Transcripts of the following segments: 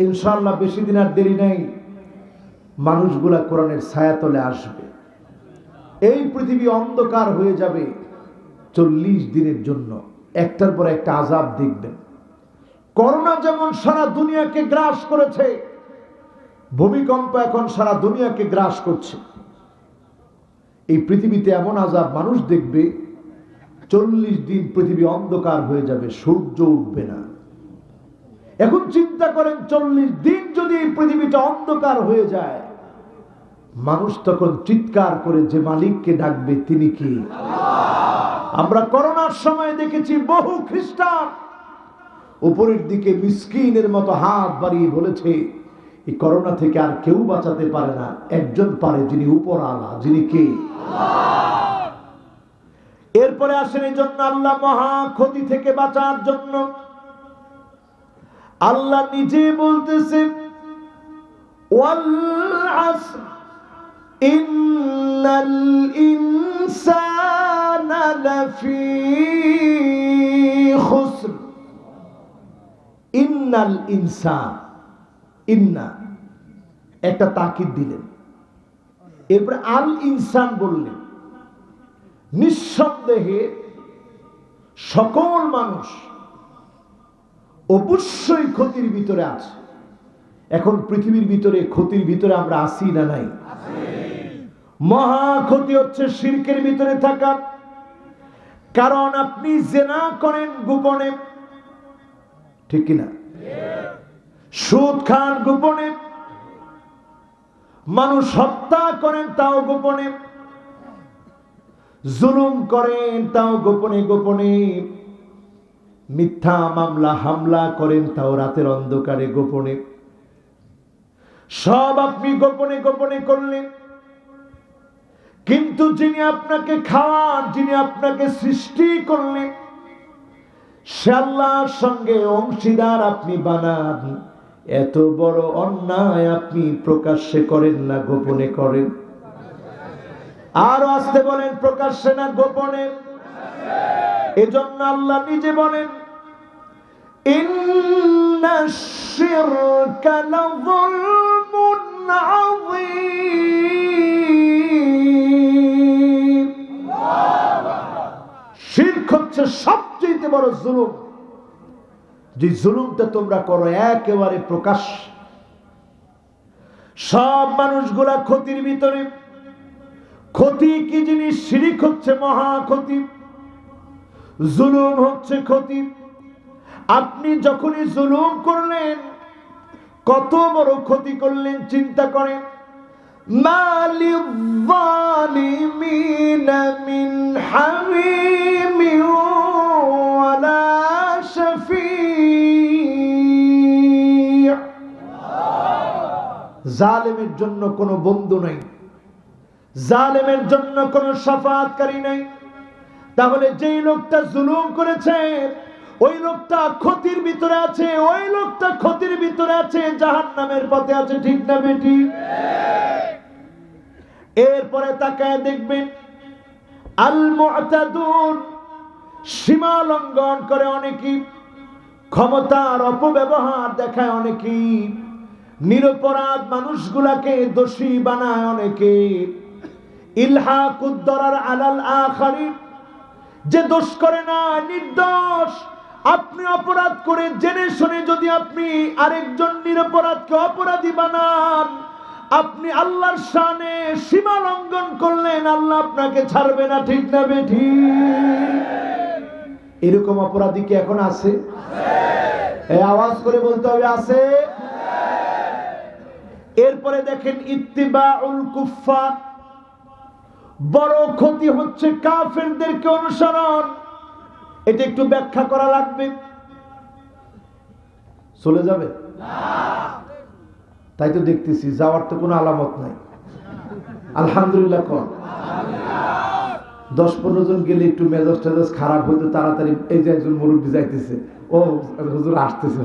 ইনশাআল্লাহ বেশি দিন আর দেরি নাই, মানুষগুলা কোরআনের ছায়াতলে আসবে। এই পৃথিবী অন্ধকার হয়ে যাবে 40 দিনের জন্য, একটার পর একটা আযাব দেখবেন। করোনা যেমন সারা দুনিয়াকে গ্রাস করেছে, ভূমিকম্প এখন সারা দুনিয়াকে গ্রাস করছে। এই পৃথিবীতে এমন আযাব মানুষ দেখবে, 40 দিন পৃথিবী অন্ধকার হয়ে যাবে, সূর্য উঠবে না। এখন চিন্তা করেন, 40 দিন যদি এই পৃথিবীটা অন্ধকার হয়ে যায়, মানুষ তখন চিৎকার করে যে মালিককে ডাকবে তিনি কি? আমরা করোনার সময় দেখেছি বহু খ্রিস্টান উপরের দিকে মিসকিনের মতো হাত বাড়িয়ে বলেছে, এই করোনা থেকে আর কেউ বাঁচাতে পারে না, একজন পারে, যিনি উপরওয়ালা, যিনি কে? এরপরে আসেন এই জন্য আল্লাহ মহা ক্ষতি থেকে বাঁচার জন্য আল্লাহ নিজে বলতেছে, ওয়াল আসর ইন্নাল ইনসানা লাফি খুসর। ইন্নাল ইনসান, ইন্না একটা তাকিদ দিলেন, এরপরে আল ইনসান বললেন। নিঃসন্দেহে সকল মানুষ অবশ্যই ক্ষতির ভিতরে আছে। এখন পৃথিবীর ভিতরে ক্ষতির ভিতরে আমরা আছি না নাই? মহা ক্ষতি হচ্ছে শিরকের ভিতরে থাকা। কারণ আপনি জিনা করেন গোপনে, ঠিক কিনা? সুদ খান গোপনে, মানুষ হত্যা করেন তাও গোপনে, জুলুম করেন তাও গোপনে গোপনে, মিথ্যা মামলা হামলা করেন তাও রাতের অন্ধকারে গোপনে। সব আপনি গোপনে গোপনে করলেন, কিন্তু যিনি আপনাকে খাওয়ান, যিনি আপনাকে সৃষ্টি করলেন, সে আল্লাহর সঙ্গে অংশীদার আপনি বানান। এত বড় অন্যায় আপনি প্রকাশ্যে করেন না গোপনে করেন? আর আসতে বলেন, প্রকাশ্যে না গোপনে? এজন্য আল্লাহ নিজে বলেন, ইন্নাশ শিরকা লাযুলমুন আযীম। শিরক হচ্ছে সবচেয়ে বড় জুলুম। যে জুলুমটা তোমরা করো একেবারে প্রকাশ। সব মানুষগুলা ক্ষতির ভিতরে। ক্ষতি কি জিনিস? শিরক হচ্ছে মহা ক্ষতি, জুলুম হচ্ছে ক্ষতি। আপনি যখনই জুলুম করলেন, কত বড় ক্ষতি করলেন চিন্তা করেন। মালিল যালিমিনা মিন হামিমি ওয়ালা শাফি'। জালেমের জন্য কোনো বন্ধু নাই, জালেমের জন্য কোনো শাফাআতকারী নাই। তাহলে যেই লোকটা জুলুম করেছে ওই লোকটা ক্ষতির ভিতরে আছে, ওই লোকটা ক্ষতির ভিতরে আছে, জাহান্নামের পথে আছে, ঠিক না বেটি? এরপরে তাকায় দেখবেন, আল মু'তাদুন, সীমা লঙ্ঘন করে অনেকেই, ক্ষমতার অপব্যবহার দেখায় অনেকেই, নিরপরাধ মানুষগুলাকে দোষী বানায় অনেকে, ইলহাকুদ দরার আলাল আখারিন, যে দোষ করে না, নির্দোষ। আপনি অপরাধ করে জেনে শুনে যদি আপনি আরেকজন নিরপরাধকে অপরাধী বানান, আপনি আল্লাহর শানে সীমা লঙ্ঘন করলেন, আল্লাহ আপনাকে ছাড়বে না, ঠিক না বেঠি? এরকম অপরাধী কি এখন আছে? এই আওয়াজ করে বলতে হবে, আছে। এরপরে দেখেন, ইত্তিবাউল কুফফার, বড় ক্ষতি হচ্ছে কাফেরদেরকে অনুসরণ। এটা একটু ব্যাখ্যা করা লাগবে। চলে যাবে? তাই তো দেখতেছি, যাওয়ার তো কোনো আলামত নাই। আলহামদুলিল্লাহ কর। 10-15 জন গেলে একটু মেজাজ টেজাজ খারাপ হইতো তাড়াতাড়ি। এই যে একজন মুরব্বী যাইতেছে, ও হুজুর আসতেছে।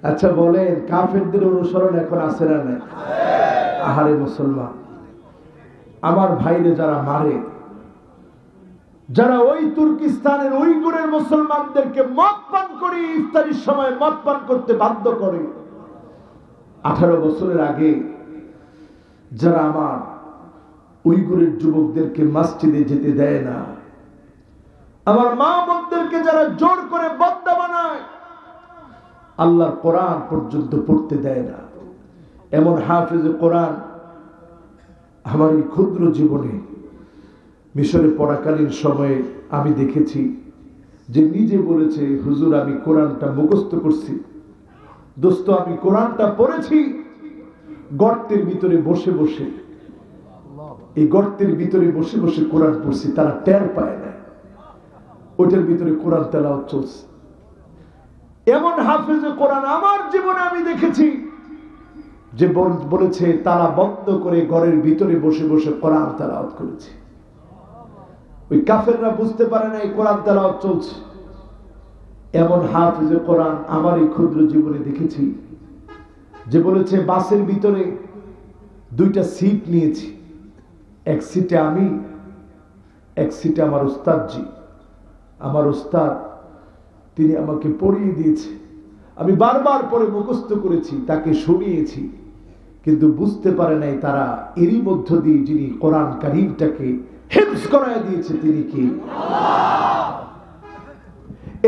আচ্ছা বলেন, কাফেরদের অনুসরণ এখন আছে না নাই? আহারে মুসলমান, আমার ভাইরে যারা মারে, যারা ওই তুর্কিস্তানের উইগুরের মুসলমানদেরকে মদ পান করে ইফতারির সময় মদ পান করতে বাধ্য করে, 18 বছরের আগে যারা আমার উইগুরের যুবকদেরকে মসজিদে যেতে দেয় না, আমার মা বোনদেরকে যারা জোর করে বদ্দা বানায়, আল্লাহর কোরআন পর্যন্ত পড়তে দেয় না, এমন হাফেজে কোরআন আমার এই ক্ষুদ্র জীবনে মিশরে পড়াকালীন সময়ে আমি দেখেছি, যে নিজে বলেছে, হুজুর আমি কোরআনটা মুখস্থ করছি। দোস্ত, আমি কোরআনটা পড়েছি গর্তের ভিতরে বসে বসে, এই গর্তের ভিতরে বসে বসে কোরআন পড়ছি, তারা টের পায় না ওইটার ভিতরে কোরআন তেলাওয়াত চলছে। এমন হাফেজে কোরআন আমার জীবনে আমি দেখেছি যে বলেছে তারা বন্ধ করে ঘরের ভিতরে বসে বসে কোরআন তেলাওয়াত করেছে। ওই কাফেররা বুঝতে পারে না এই কোরআন তেলাওয়াত চলছে। এমন হাফেজে কোরআন আমার এই ক্ষুদ্র জীবনে দেখেছি যে বলেছে বাসের ভিতরে 2টা সিট নিয়েছি, এক সিটে আমি, এক সিটে আমার উস্তাদজি। আমার উস্তাদ তিনি আমাকে পড়িয়ে দিয়েছে, আমি বারবার পরে মুখস্থ করেছি, তাকে শুনিয়েছি, কিন্তু বুঝতে পারে নাই তারা এরই মধ্য দিয়ে যিনি কোরআন কারীমটাকে হিফজ করায় দিয়েছে তিনি কি।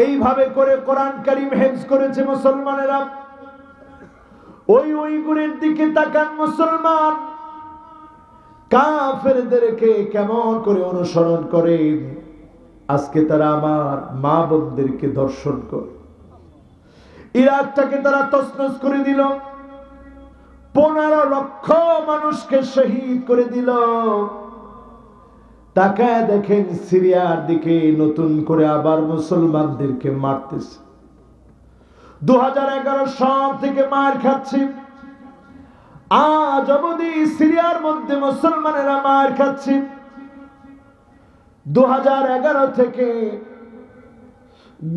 এইভাবে করে কোরআন কারীম হিফজ করেছে মুসলমানেরা। ওই উইগুরের দিকে তাকান মুসলমান, কাফেরদেরকে কেমন করে অনুসরণ করে, আজকে তারা আমার মা বোনদেরকে ধর্ষণ করে। ইরাকটাকে তারা তছনছ করে দিল, 15 লক্ষ মানুষকে শহীদ করে দিল। তাকায় দেখেন সিরিয়ার দিকে নতুন করে আবার মুসলমানদেরকে মারতেছে। 2011 সাল থেকে মার খাচ্ছে, আজ অবধি সিরিয়ার মধ্যে মুসলমানেরা মার খাচ্ছে। 2011 থেকে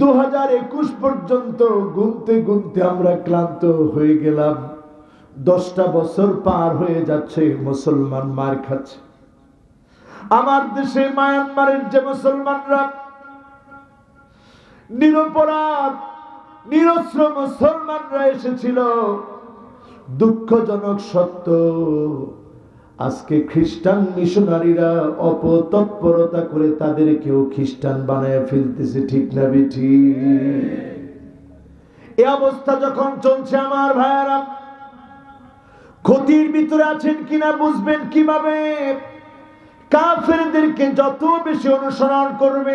2021 পর্যন্ত গুনতে গুনতে আমরা ক্লান্ত হয়ে গেলাম। 10টা বছর পার হয়ে যাচ্ছে, মুসলমান মার খাচ্ছে। আমার দেশে মায়ানমারের যে মুসলমানরা নিরপরাধ নিরস্ত্র মুসলমানরা এসেছিল, দুঃখজনক সত্য আজকে খ্রিস্টান মিশনারিরা অপতৎপরতা করে তাদেরকেও খ্রিস্টান বানায় ফেলতেছে, ঠিক না বেঠি? এই অবস্থা যখন চলছে আমার ভাইয়ারা, ক্ষতির ভিতরে আছেন কিনা বুঝবেন কিভাবে? কাফেরদেরকে যত বেশি অনুসরণ করবে,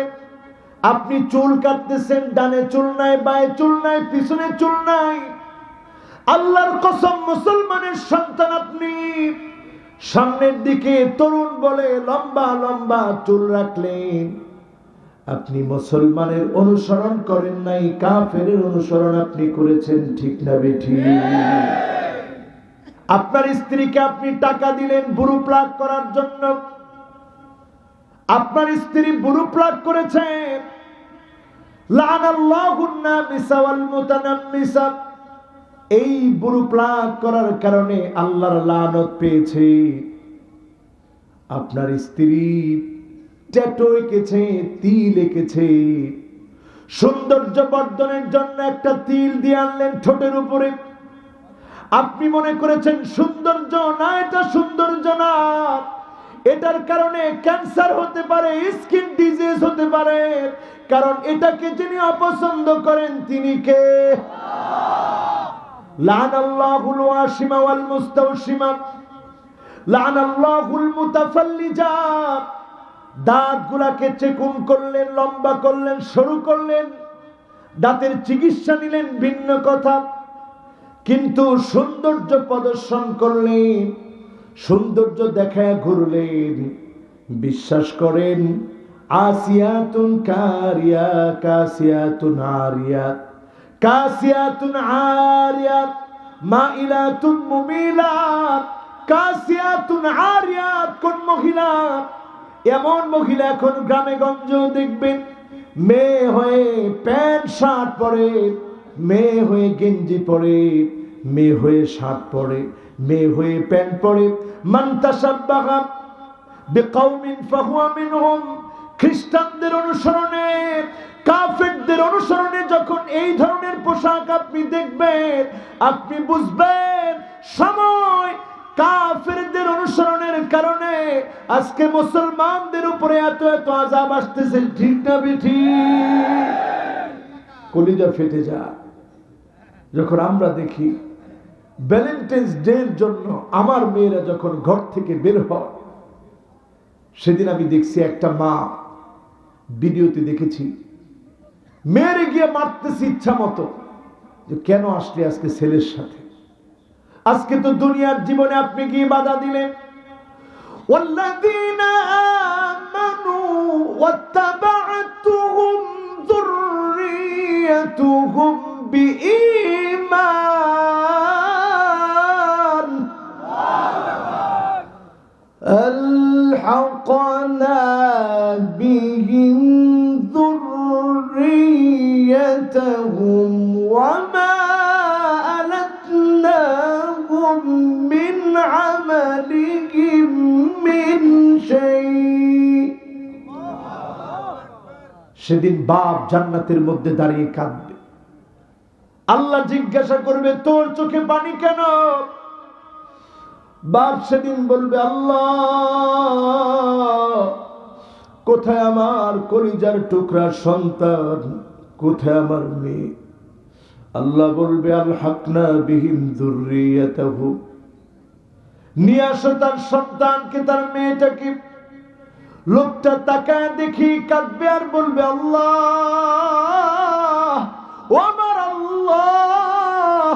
আপনি চুল কাটতেছেন, ডানে চুল নাই, বায়ে চুল নাই, পিছনে চুল নাই, আল্লাহর কসম মুসলমানের সন্তান আপনি সামনের দিকে তরুণ বলে লম্বা লম্বা চুল রাখলেন, আপনি মুসলমানের অনুসরণ করেন নাই, কাফেরের অনুসরণ আপনি করেছেন, ঠিক না বেঠি? আপনার স্ত্রীকে আপনি টাকা দিলেন বুড়ো প্লাগ করার জন্য, আপনার স্ত্রী বুড়ো প্লাগ করেছে, লানাল্লাহুন নামিসা ওয়াল মুতানাম্মিসা, এই বুড়ো প্লাগ করার কারণে আল্লাহর লানত পেয়েছে। আপনার স্ত্রী ট্যাটু এঁকেছে, তিল এঁকেছে, সৌন্দর্য বর্ধনের জন্য একটা তিল দিয়ে আনলেন ঠোঁটের উপরে, আপনি মনে করেছেন সৌন্দর্য না, এটা সৌন্দর্য না, এটার কারণে ক্যান্সার হতে পারে, স্কিন ডিজিজ হতে পারে, কারণ এটাকে যিনি অপছন্দ করেন তিনি কে? লানাল্লাহুল ওয়াশিমা ওয়াল মুস্তাওশিমা, লানাল্লাহুল মুতাফাল্লিজা, দাঁতগুলাকে চেকুন করলেন, লম্বা করলেন, সরু করলেন, দাঁতের চিকিৎসা নিলেন ভিন্ন কথা, কিন্তু সৌন্দর্য প্রদর্শন করলেন, সৌন্দর্য দেখায় ঘুরলেন। বিশ্বাস করেন, আসিয়াতুন কারিয়া কাসিয়াতুন আরিয়াত, কাসিয়াতুন আরিয়াত মাইলাতুন মুমিলাত, কাসিয়াতুন আরিয়াত, কোন মহিলা? এমন মহিলা এখন গ্রামে গঞ্জেও দেখবেন, মেয়ে হয়ে প্যান্ট শার্ট পরে, মেয়ে হয়ে গেঞ্জি পরে, মেয়ে হয়ে শার্ট পরে, মেয়ে হয়ে প্যান্ট পরে। মান তাশাব্বাহা বিকাউমিন ফাহুয়া মিনহুম, খ্রিস্টানদের অনুসরণে, কাফেরদের অনুসরণে যখন এই ধরনের পোশাক আপনি দেখবেন, আপনি বুঝবেন সময় কাফেরদের অনুসরণের কারণে আজকে মুসলমানদের উপরে এত এত আযাব আসতেছে। ঠিক না বেঠিক? কলিজা ফেটে যায় যখন আমরা দেখি ভ্যালেন্টাইন্স ডে এর জন্য আমার মেয়েরা যখন ঘর থেকে বের হয়। সেদিন আমি দেখছি একটা মা, ভিডিওতে দেখেছি, মেয়েরে গিয়ে মারতেছি ইচ্ছা মতো, যে কেন আসলে আজকে ছেলের সাথে? আজকে তো দুনিয়ার জীবনে আপনি গিয়ে বাধা দিলেন। ওয়াল্লাযীনা আমানু ওয়াত্তাবা'তুহুম যুররিয়াতুহুম বিঈমান আলহাকনা বিহিম যুররিয়াতুহুম ওয়া মা আলাতনাহুম মিন আমালিহিম মিন শাই। সেদিন বাপ জান্নাতের মধ্যে দাঁড়িয়ে কাঁদবে। আল্লাহ জিজ্ঞাসা করবে, তোর চোখে পানি কেন? বাপ সেদিন বলবে, আল্লাহ কোথায় আমার কলিজার টুকরা সন্তান, কোথায় আমার মেয়ে? আল্লাহ বলবে, আলহাকনা বিহিম যুররিয়াতাহু, নিয়ে আসো তার সন্তানকে, তার মেয়েটাকে। লোকটা তাকায় দেখি কাঁদবে আর বলবে, আল্লাহ ও আমার আল্লাহ,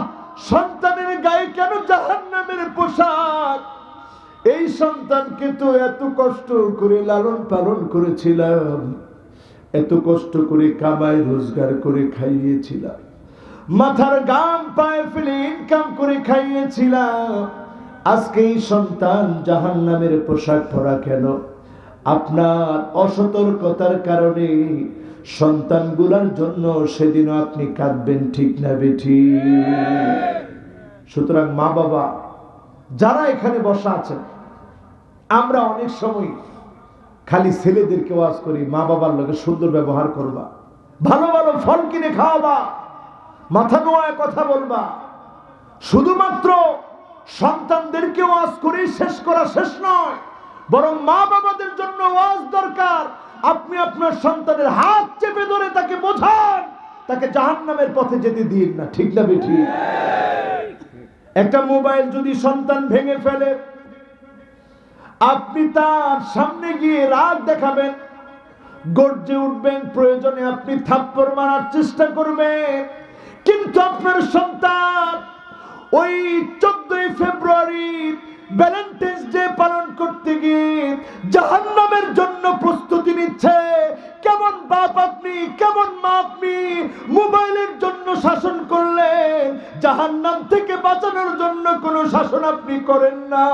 সন্তানের গায়ে কেন জাহান্নামের পোশাক? এই সন্তানকে তো এত কষ্ট করে লালন পালন করেছিলাম, এত কষ্ট করে কামাই রোজগার করে খাইয়েছিলাম, মাথার গাম পায়ে ফেলে ইনকাম করে খাইয়েছিলাম, আজকে এই সন্তান জাহান্নামের পোশাক পরা কেন? আপনার অসতর্কতার কারণে সন্তানগুলোর জন্য সেদিনও আপনি কাঁদবেন। ঠিক না বেঠিক? সুতরাং মা বাবা যারা এখানে বসা আছেন, আমরা অনেক সময় খালি ছেলেদেরকে ওয়াজ করি, মা বাবার লোকে সুন্দর ব্যবহার করবা, ভালো ভালো ফল কিনে খাওয়াবা, মাথা নোয়ায় কথা বলবা। শুধুমাত্র সন্তানদেরকে ওয়াজ করে শেষ করা শেষ নয়, বরং মা বাবাদের জন্য ওয়াজ দরকার। আপনি আপনার সন্তানের হাত চেপে ধরে তাকে বোঝান, তাকে জাহান্নামের পথে যেতে দিন না। ঠিক না বেঠিক? একটা মোবাইল যদি সন্তান ভেঙে ফেলে, আপনি তার সামনে গিয়ে রাগ দেখাবেন, গর্জে উঠবেন, প্রয়োজনে আপনি থাপ্পড় মারার চেষ্টা করবেন, কিন্তু আপনার সন্তান ওই 14 ফেব্রুয়ারি ভ্যালেন্টাইন্স ডে পালন করতে গিয়ে জাহান্নামের জন্য প্রস্তুতি নিচ্ছে। কেমন বাপ আপনি, কেমন মা আপনি! মোবাইলের জন্য শাসন করলেন, জাহান্নাম থেকে বাঁচানোর জন্য কোনো শাসন আপনি করেন না।